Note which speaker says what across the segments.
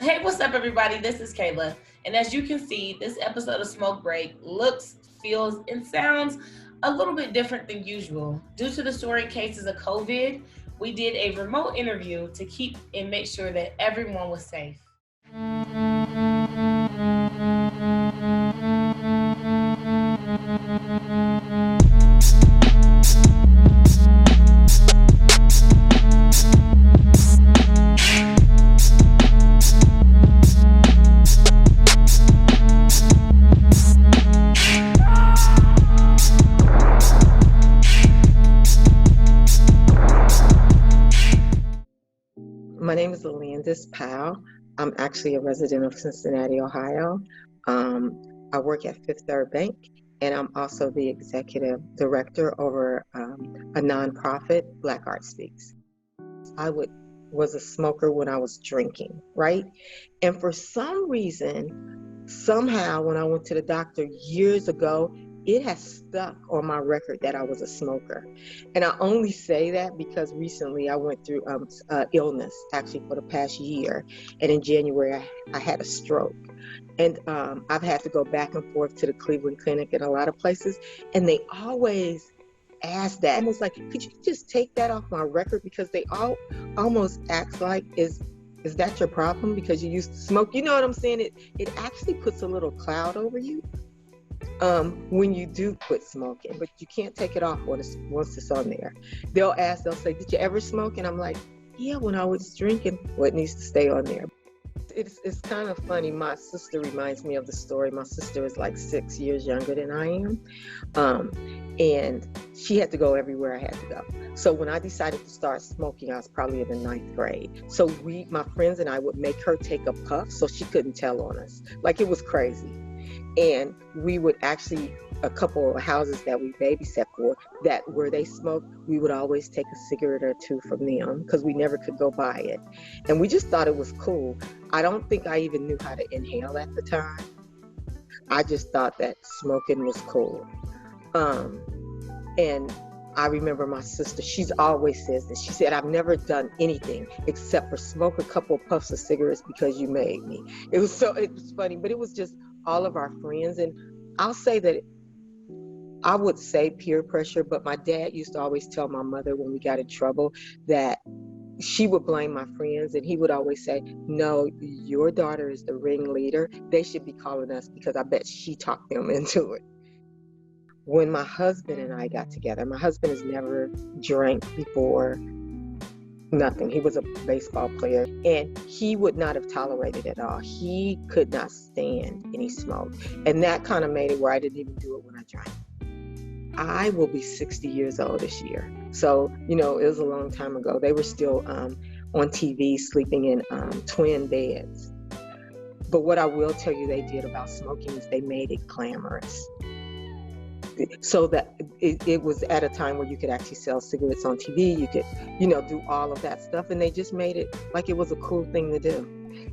Speaker 1: Hey, what's up, everybody? This is Kailah. And as you can see, this episode of Smoke Break looks, feels, and sounds a little bit different than usual. Due to the soaring cases of COVID, we did a remote interview to keep and make sure that everyone was safe.
Speaker 2: My name is Alandes Powell. I'm actually a resident of Cincinnati, Ohio. I work at Fifth Third Bank, and I'm also the executive director over a nonprofit, Black Art Speaks. I was a smoker when I was drinking, right? And for some reason, somehow, when I went to the doctor years ago, it has stuck on my record that I was a smoker. And I only say that because recently I went through illness, actually for the past year. And in January, I had a stroke. And I've had to go back and forth to the Cleveland Clinic and a lot of places. And they always ask that. Almost like, could you just take that off my record? Because they all almost act like, is that your problem because you used to smoke? You know what I'm saying? It actually puts a little cloud over you when you do quit smoking, but you can't take it off once it's on there. They'll say, did you ever smoke? And I'm like, yeah, when I was drinking. Well, it needs to stay on there. It's kind of funny. My sister reminds me of the story. My sister is like 6 years younger than I am. And she had to go everywhere I had to go. So when I decided to start smoking, I was probably in the 9th grade. So my friends and I would make her take a puff so she couldn't tell on us. Like, it was crazy. And we would actually, a couple of houses that we babysat for, that where they smoked, we would always take a cigarette or two from them because we never could go buy it. And we just thought it was cool. I don't think I even knew how to inhale at the time. I just thought that smoking was cool. And I remember my sister, she's always says this. She said, I've never done anything except for smoke a couple of puffs of cigarettes because you made me. It was funny, but it was just all of our friends. And I'll say that I would say peer pressure, but my dad used to always tell my mother when we got in trouble that she would blame my friends, and he would always say, no, your daughter is the ringleader. They should be calling us because I bet she talked them into it. When my husband and I got together, my husband has never drank before. Nothing. He was a baseball player, and he would not have tolerated it at all. He could not stand any smoke. And that kind of made it where I didn't even do it when I drank. I will be 60 years old this year. So, it was a long time ago. They were still on TV sleeping in twin beds. But what I will tell you they did about smoking is they made it glamorous. So that it was at a time where you could actually sell cigarettes on TV. You could, do all of that stuff. And they just made it like it was a cool thing to do.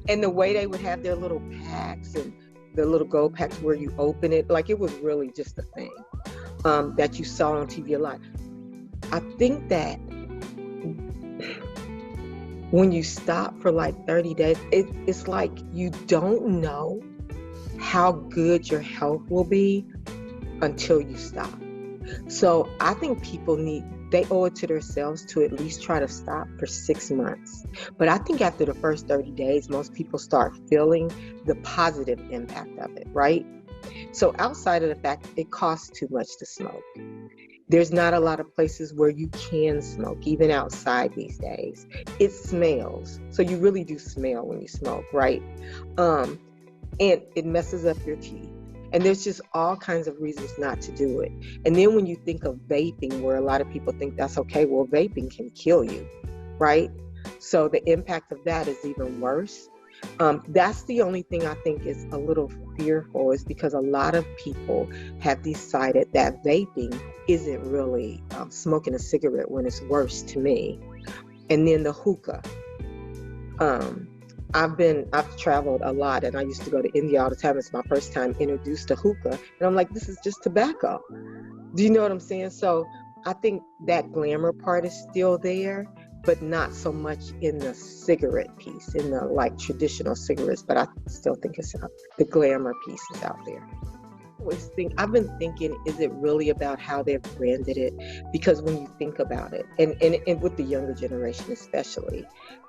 Speaker 2: And the way they would have their little packs and the little gold packs where you open it, like it was really just a thing that you saw on TV a lot. I think that when you stop for like 30 days, it's like you don't know how good your health will be until you stop. So I think people they owe it to themselves to at least try to stop for 6 months. But I think after the first 30 days, most people start feeling the positive impact of it, right? So outside of the fact it costs too much to smoke, there's not a lot of places where you can smoke, even outside these days. It smells. So you really do smell when you smoke, right? And it messes up your teeth. And there's just all kinds of reasons not to do it. And then when you think of vaping, where a lot of people think that's okay, well, vaping can kill you, right? So the impact of that is even worse. That's the only thing I think is a little fearful, is because a lot of people have decided that vaping isn't really smoking a cigarette, when it's worse to me. And then the hookah. I've traveled a lot, and I used to go to India all the time. It's my first time introduced to hookah. And I'm like, this is just tobacco. Do you know what I'm saying? So I think that glamour part is still there. but not so much in the cigarette piece, in the like traditional cigarettes, but I still think it's the glamour piece is out there. I've been thinking, is it really about how they've branded it? Because when you think about it, and with the younger generation especially,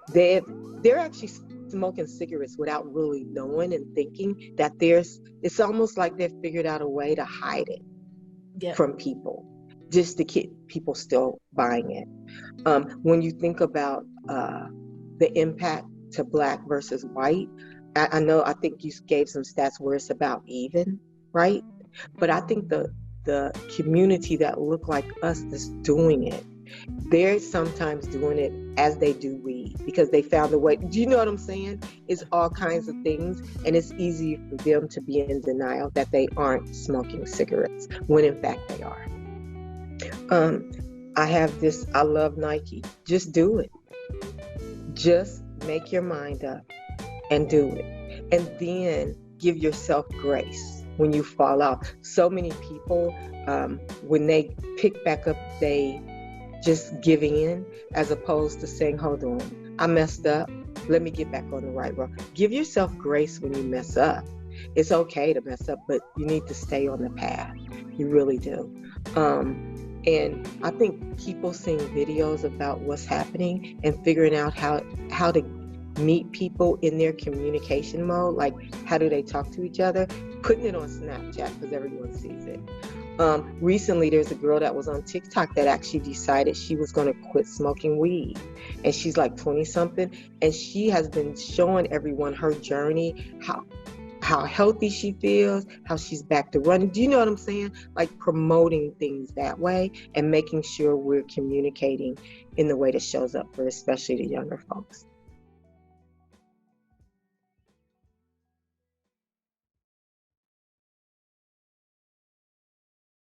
Speaker 2: they're actually smoking cigarettes without really knowing and thinking that it's almost like they've figured out a way to hide it from people, just to keep people still buying it. When you think about the impact to Black versus white, I think you gave some stats where it's about even, right? But I think the community that look like us that's doing it, they're sometimes doing it as they do weed because they found a way. Do you know what I'm saying? It's all kinds of things, and it's easy for them to be in denial that they aren't smoking cigarettes when in fact they are. I love Nike. Just do it. Just make your mind up and do it. And then give yourself grace when you fall off. So many people, when they pick back up, they just give in as opposed to saying, hold on, I messed up. Let me get back on the right road. Give yourself grace when you mess up. It's okay to mess up, but you need to stay on the path. You really do. And I think people seeing videos about what's happening and figuring out how to meet people in their communication mode, like how do they talk to each other, putting it on Snapchat because everyone sees it. Recently, there's a girl that was on TikTok that actually decided she was going to quit smoking weed. And she's like 20 something. And she has been showing everyone her journey, how healthy she feels, how she's back to running. Do you know what I'm saying? Like promoting things that way and making sure we're communicating in the way that shows up for especially the younger folks.